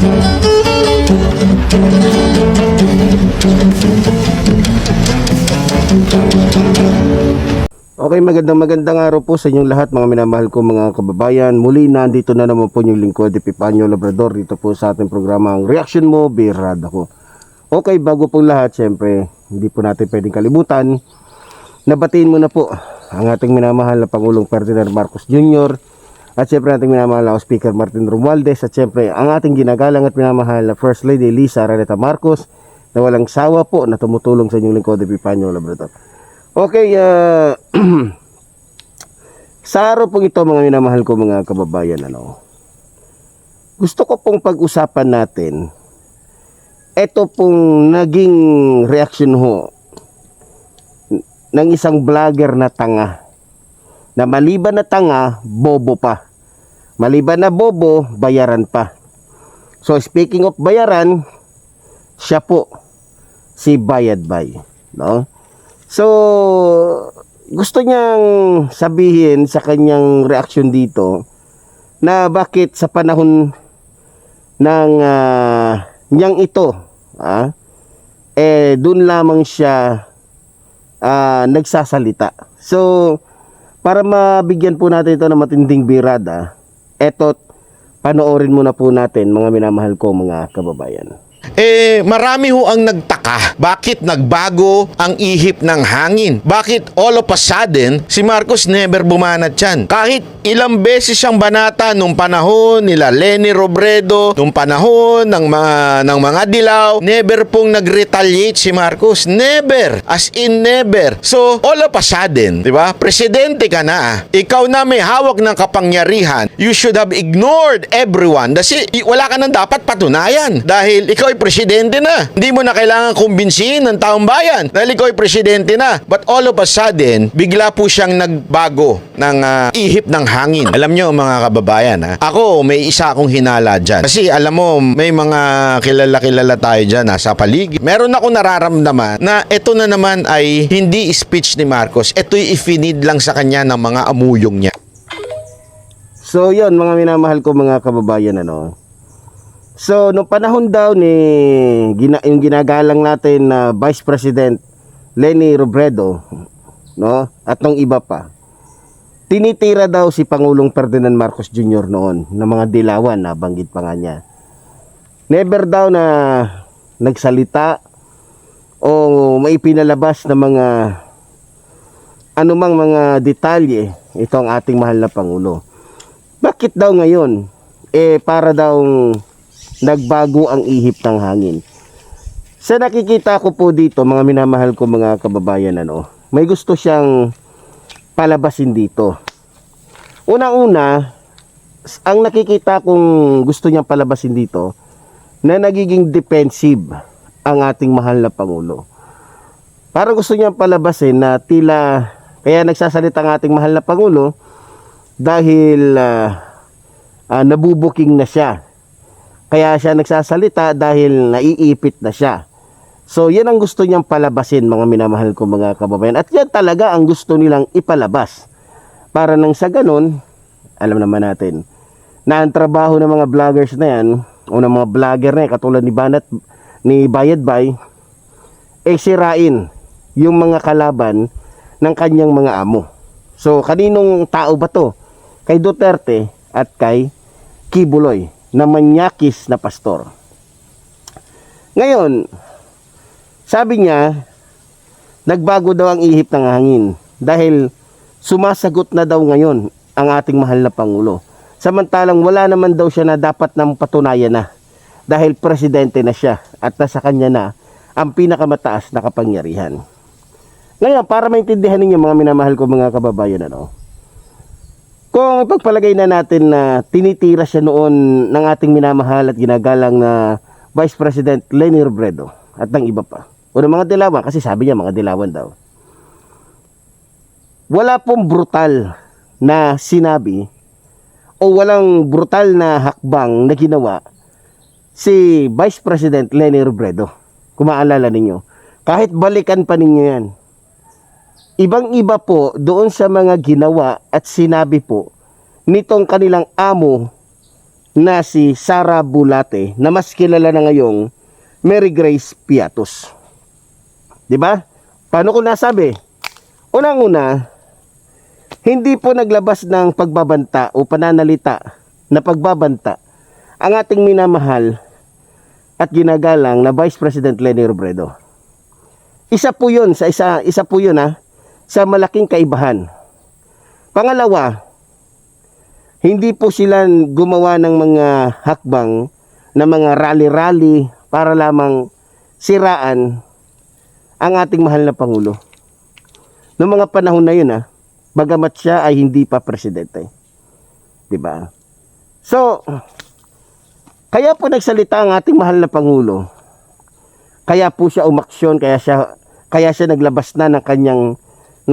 Okay, magandang araw po sa inyong lahat mga minamahal ko mga kababayan. Muli nandito na naman po yung lingkod Epifanio Labrador dito po sa ating programang Reaction Mo, Birad Ako. Okay, bago pong lahat, syempre, hindi po natin pwedeng kalimutan na batiin muna po ang ating minamahal na Pangulong Ferdinand Marcos Jr. At syempre ating minamahal na Speaker Martin Romualdez. At syempre ang ating ginagalang at minamahal na First Lady Liza Araneta Marcos na walang sawa po na tumutulong sa inyong lingkod Epifanio Labrador. Okay, sa araw pong ito mga minamahal ko mga kababayan, gusto ko pong pag-usapan natin ito pong naging reaction ho ng isang vlogger na tanga, na maliban na tanga, bobo pa. Maliban na bobo, bayaran pa. So speaking of bayaran, siya po si Bayadbay, no? So gusto niyang sabihin sa kanyang reaction dito na bakit sa panahon ng niyang ito doon lamang siya nagsasalita. So para mabigyan po natin ito ng matinding birada, eto panoorin muna po natin mga minamahal ko mga kababayan. Marami ho ang nagtaka. Bakit nagbago ang ihip ng hangin? Bakit all of a sudden, si Marcos never bumanat yan? Kahit ilang beses siyang banata nung panahon nila Leni Robredo, nung panahon ng mga dilaw, never pong nag-retaliate si Marcos. Never. As in never. So, all of a sudden, di ba? Presidente ka na. Ikaw na may hawak ng kapangyarihan. You should have ignored everyone. Kasi wala ka nang dapat patunayan. Dahil ikaw ay presidente na. Hindi mo na kailangan kumbinsihin ng taong bayan dahil ikaw ay presidente na. But all of a sudden, bigla po siyang nagbago ng ihip ng hangin. Alam nyo mga kababayan, ako may isa akong hinala dyan. Kasi alam mo, may mga kilala tayo dyan sa paligid. Meron ako nararamdaman na ito na naman ay hindi speech ni Marcos. Ito'y ifinid lang sa kanya ng mga amuyong niya. So yun mga minamahal ko mga kababayan, So, nung panahon daw ni yung ginagalang natin na Vice President Leni Robredo, no? At nung iba pa, tinitira daw si Pangulong Ferdinand Marcos Jr. noon ng mga dilawan, na banggit pa nga niya. Never daw na nagsalita o may pinalabas na mga anumang mga detalye itong ating mahal na Pangulo. Bakit daw ngayon? Para daw nagbago ang ihip ng hangin. Sa nakikita ko po dito mga minamahal ko mga kababayan, may gusto siyang palabasin dito. Unang-una, ang nakikita kong gusto niyang palabasin dito, na nagiging defensive ang ating mahal na Pangulo. Parang gusto niyang palabasin na tila kaya nagsasalita ang ating mahal na Pangulo dahil nabubuking na siya. Kaya siya nagsasalita dahil naiipit na siya. So yan ang gusto niyang palabasin mga minamahal ko mga kababayan. At yan talaga ang gusto nilang ipalabas. Para nang sa ganun, alam naman natin na ang trabaho ng mga vloggers na yan, o ng mga vlogger na yan, katulad ni Bayadbay, sirain yung mga kalaban ng kanyang mga amo. So kaninong tao ba to? Kay Duterte at kay Kibuloy na manyakis na pastor. Ngayon, sabi niya, nagbago daw ang ihip ng hangin dahil sumasagot na daw ngayon ang ating mahal na Pangulo. Samantalang wala naman daw siya na dapat nang patunayan na dahil presidente na siya at nasa kanya na ang pinakamataas na kapangyarihan. Ngayon, para maintindihan ninyo mga minamahal ko mga kababayan, kung ipagpalagay na natin na tinitira siya noon ng ating minamahal at ginagalang na Vice President Leni Robredo at ng iba pa, o ng mga dilawan, kasi sabi niya mga dilawan daw, wala pong brutal na sinabi o walang brutal na hakbang na ginawa si Vice President Leni Robredo. Kung maalala ninyo, kahit balikan pa ninyo yan, ibang-iba po doon sa mga ginawa at sinabi po nitong kanilang amo na si Sara Bulate na mas kilala na ngayong Mary Grace Piatos. 'Di ba? Paano ko nasabi? Unang-una, hindi po naglabas ng pagbabanta o pananalita na pagbabanta ang ating minamahal at ginagalang na Vice President Leni Robredo. Isa po 'yun sa malaking kaibahan. Pangalawa, hindi po sila gumawa ng mga hakbang na mga rally-rally para lamang siraan ang ating mahal na Pangulo. Noong mga panahon na yun, bagamat siya ay hindi pa presidente. Diba? So, kaya po nagsalita ang ating mahal na Pangulo. Kaya po siya umaksyon, kaya siya naglabas na ng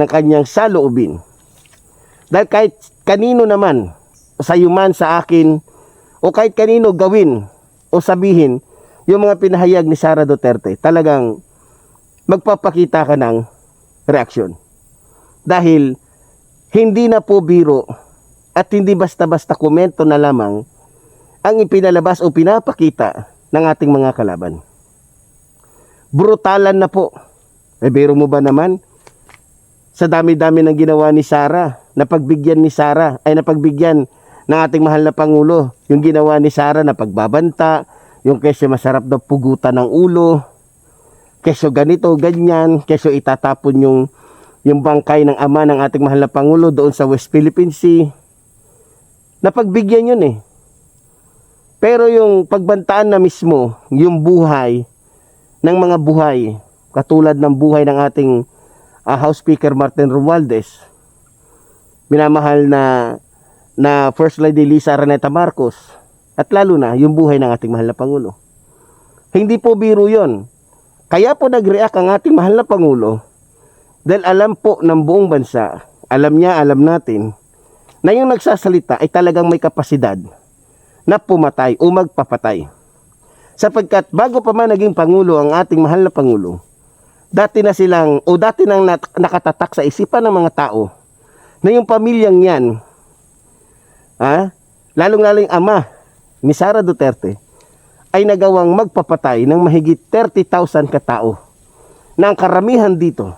kanyang saloobin. Dahil kahit kanino naman, sa iyo man, sa akin, o kahit kanino gawin o sabihin yung mga pinahayag ni Sara Duterte, talagang magpapakita ka ng reaksyon. Dahil hindi na po biro at hindi basta-basta komento na lamang ang ipinalabas o pinapakita ng ating mga kalaban. Brutalan na po. Biro mo ba naman? Sa dami-dami ng ginawa ni Sara, napagbigyan ng ating mahal na Pangulo, yung ginawa ni Sara na pagbabanta, yung kesyo masarap daw pugutan ng ulo, kesyo ganito, ganyan, kesyo itatapon yung bangkay ng ama ng ating mahal na Pangulo doon sa West Philippine Sea. Napagbigyan yun Pero yung pagbantaan na mismo, yung buhay ng mga buhay, katulad ng buhay ng ating House Speaker Martin Romualdez, minamahal na First Lady Lisa Araneta Marcos, at lalo na yung buhay ng ating mahal na Pangulo. Hindi po biro yon. Kaya po nag-react ang ating mahal na Pangulo dahil alam po ng buong bansa, alam natin, na yung nagsasalita ay talagang may kapasidad na pumatay o magpapatay. Sapagkat bago pa man naging Pangulo ang ating mahal na Pangulo, dati nang nakatatak sa isipan ng mga tao na yung pamilyang yan, lalong-lalong ama ni Sara Duterte, ay nagawang magpapatay ng mahigit 30,000 katao na ang karamihan dito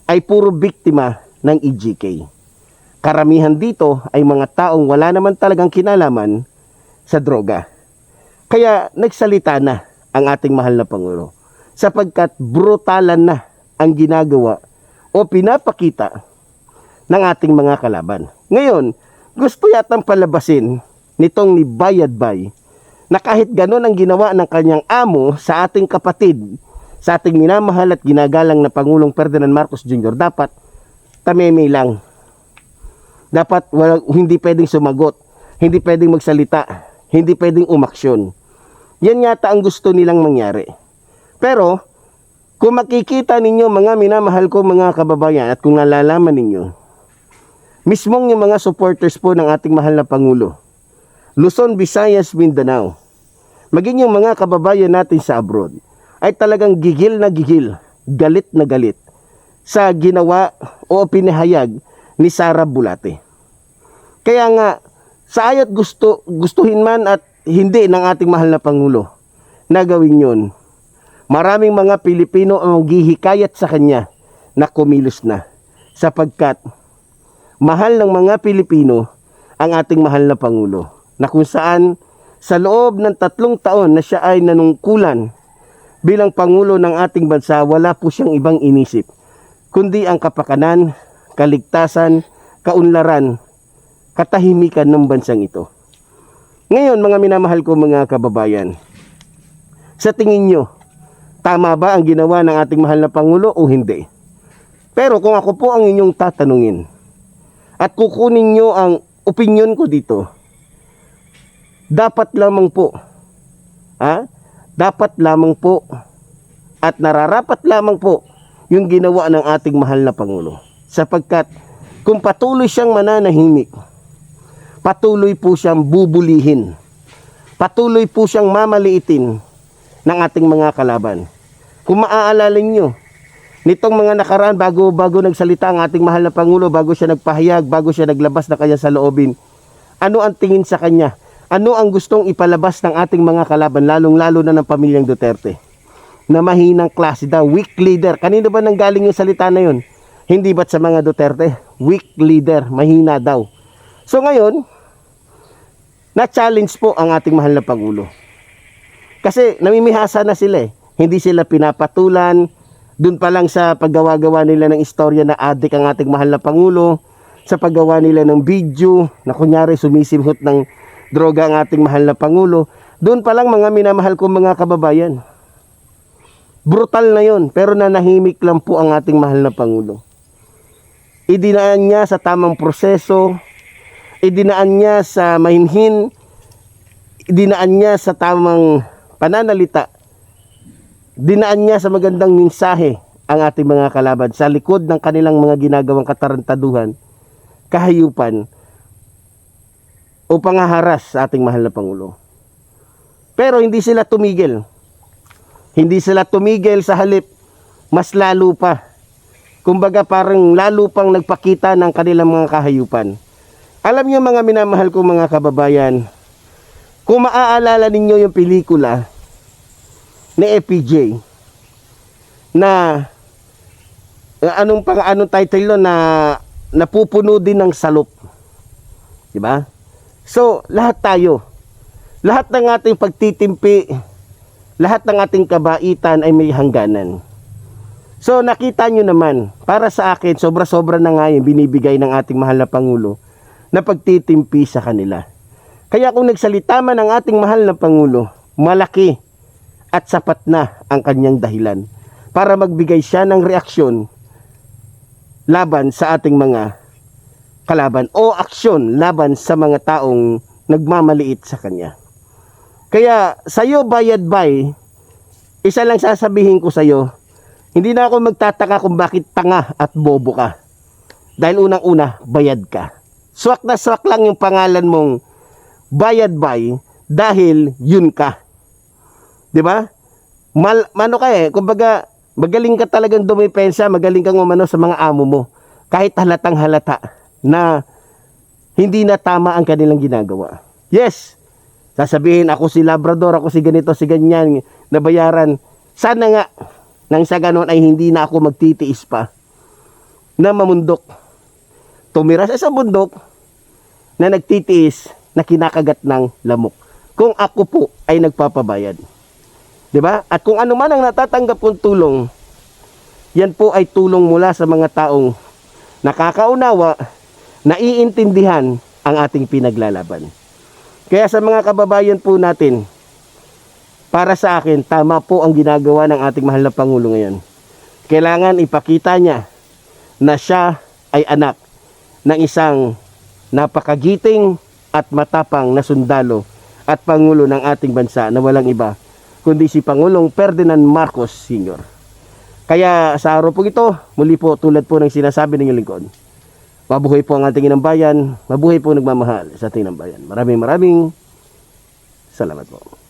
ay puro biktima ng EJK. Karamihan dito ay mga taong wala naman talagang kinalaman sa droga. Kaya nagsalita na ang ating mahal na Pangulo sapagkat brutalan na ang ginagawa o pinapakita ng ating mga kalaban. Ngayon, gusto yatang palabasin nitong ni Bayadbay na kahit gano'n ang ginawa ng kanyang amo sa ating kapatid, sa ating minamahal at ginagalang na Pangulong Ferdinand Marcos Jr., dapat tameme lang. Dapat hindi pwedeng sumagot, hindi pwedeng magsalita, hindi pwedeng umaksyon. Yan yata ang gusto nilang mangyari. Pero, kung makikita ninyo mga minamahal ko mga kababayan at kung nalalaman ninyo, mismong yung mga supporters po ng ating mahal na Pangulo, Luzon, Visayas, Mindanao, maging yung mga kababayan natin sa abroad, ay talagang gigil na gigil, galit na galit sa ginawa o pinahayag ni Sara Bulate. Kaya nga, sa ayat gustuhin man at hindi ng ating mahal na Pangulo na gawin yun, maraming mga Pilipino ang gihikayat sa kanya na kumilos na sapagkat mahal ng mga Pilipino ang ating mahal na Pangulo, na kung saan sa loob ng 3 taon na siya ay nanungkulan bilang Pangulo ng ating bansa, wala po siyang ibang inisip kundi ang kapakanan, kaligtasan, kaunlaran, katahimikan ng bansang ito. Ngayon, mga minamahal ko mga kababayan, sa tingin nyo, tama ba ang ginawa ng ating mahal na Pangulo o hindi? Pero kung ako po ang inyong tatanungin at kukunin nyo ang opinion ko dito, dapat lamang po at nararapat lamang po yung ginawa ng ating mahal na Pangulo. Sapagkat kung patuloy siyang mananahimik, patuloy po siyang bubulihin, patuloy po siyang mamaliitin ng ating mga kalaban. Kung maaalala nyo, nitong mga nakaraan, bago nagsalita ang ating mahal na Pangulo, bago siya nagpahayag, bago siya naglabas na kanya sa loobin, ano ang tingin sa kanya? Ano ang gustong ipalabas ng ating mga kalaban, lalong-lalo na ng pamilyang Duterte? Na mahinang klase daw, weak leader. Kanino ba nanggaling yung salita na yun? Hindi ba't sa mga Duterte? Weak leader, mahina daw. So ngayon, na-challenge po ang ating mahal na Pangulo. Kasi namimihasa na sila eh. Hindi sila pinapatulan. Doon pa lang sa paggawa-gawa nila ng istorya na adik ang ating mahal na Pangulo. Sa paggawa nila ng video na kunyari sumisimhot ng droga ang ating mahal na Pangulo. Doon pa lang mga minamahal kong mga kababayan. Brutal na yon, pero nanahimik lang po ang ating mahal na Pangulo. Idinaan niya sa tamang proseso, idinaan niya sa mahinhin, idinaan niya sa tamang pananalita, dinaan niya sa magandang mensahe ang ating mga kalaban sa likod ng kanilang mga ginagawang katarantaduhan, kahayupan, o pangaharas sa ating mahal na Pangulo. Pero hindi sila tumigil. Hindi sila tumigil, sa halip, mas lalo pa. Kumbaga parang lalo pang nagpakita ng kanilang mga kahayupan. Alam niyo mga minamahal kong mga kababayan, kung maaalala ninyo yung pelikula ni FPJ na anong title na napupuno din ng salop. Di ba? So, lahat tayo, lahat ng ating pagtitimpi, lahat ng ating kabaitan ay may hangganan. So nakita nyo naman, para sa akin, sobra-sobra na nga yung binibigay ng ating mahal na Pangulo na pagtitimpi sa kanila. Kaya kung nagsalita man ang ating mahal na Pangulo, malaki at sapat na ang kanyang dahilan para magbigay siya ng reaksyon laban sa ating mga kalaban o aksyon laban sa mga taong nagmamaliit sa kanya. Kaya sa'yo bayad bay, isa lang sasabihin ko sa'yo, hindi na ako magtataka kung bakit tanga at bobo ka. Dahil unang-una, bayad ka. Swak na swak lang yung pangalan mong bayad bay dahil yun ka. 'Di ba? Mano ka eh, kumbaga magaling ka talagang dumipensa, magaling kang umano sa mga amo mo. Kahit halatang halata na hindi na tama ang kanilang ginagawa. Yes, sasabihin, ako si Labrador, ako si ganito, si ganyan, nabayaran. Sana nga, nang sa ganon ay hindi na ako magtitiis pa na mamundok. Tumira sa isang bundok na nagtitiis na kinakagat ng lamok. Kung ako po ay nagpapabayad. 'Di ba? At kung ano man ang natatanggap kong tulong, yan po ay tulong mula sa mga taong nakakaunawa, naiintindihan ang ating pinaglalaban. Kaya sa mga kababayan po natin, para sa akin, tama po ang ginagawa ng ating mahal na Pangulo ngayon. Kailangan ipakita niya na siya ay anak ng isang napakagiting at matapang na sundalo at Pangulo ng ating bansa na walang iba kundi si Pangulong Ferdinand Marcos Sr. Kaya sa araw po ito, muli po tulad po ng sinasabi ng lingkod, mabuhay po ang ating inang bayan, mabuhay po nagmamahal sa ating inang bayan. Maraming salamat po.